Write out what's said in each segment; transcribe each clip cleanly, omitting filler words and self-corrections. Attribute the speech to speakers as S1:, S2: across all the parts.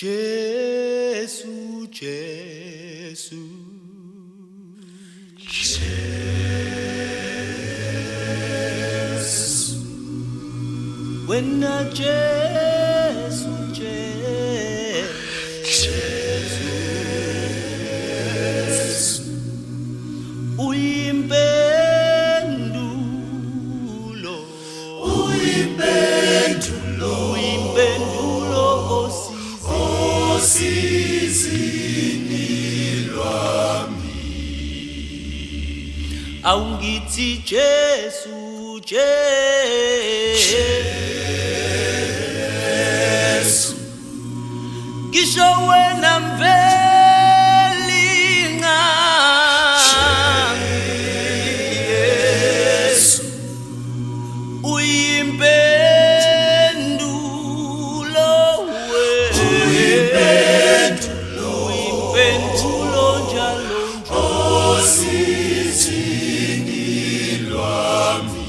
S1: Jesu, Jesu, Jesu. When I Jesu, Jesu, uyimpendulo, osizini lwami. Awungithi Jesu, Jesu, ngisho wena mveli ngami, Yesu, uyimpendulo njalo osizini lwami.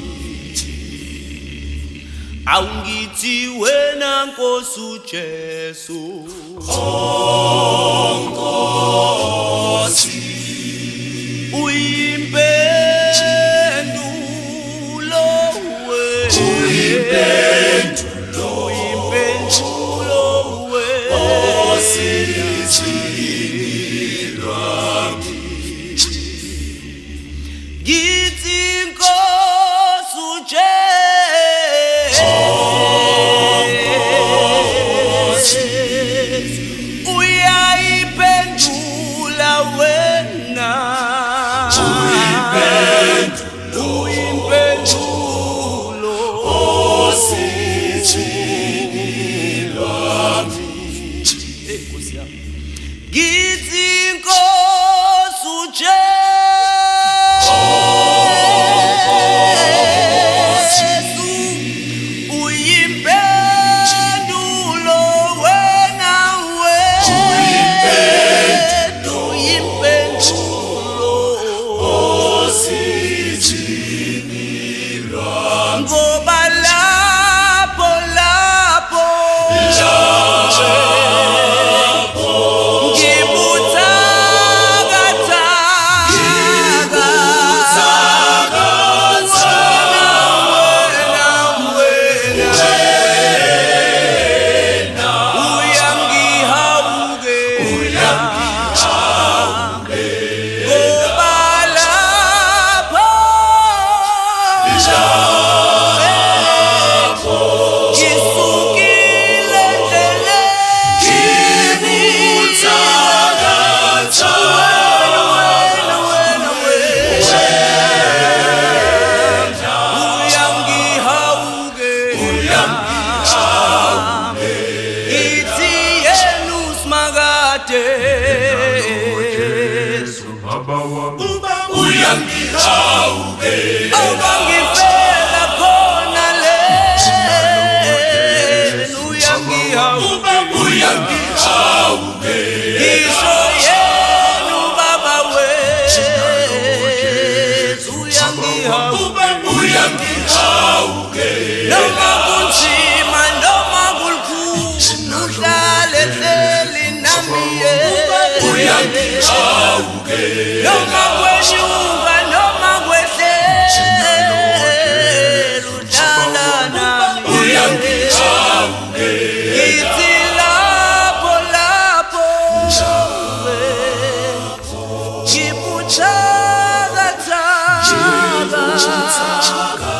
S1: Awungithi wena Nkosi Jesu, Nkosi, uyimpendulo osizini lwami. Ngithi Nkosi Jesu, uyayiphendula wena, uyimpendulo osizini lwami. Ngithi Nkosi Jesu, uyimpendulo wena, uyimpendulo osizini lwami. Ngoba lapho uyangihawuke, awangifela khona le, uyangihawuke, ngisho yena ubaba wethu, uyangihawuke, noma kunzima noma kulukhuni, uhlale hleli nami, uyangihawuke, noma kwenyuka noma kwehlela, uhlala nami, uyangihawuke. Ngithi lapho ngibuthakathaka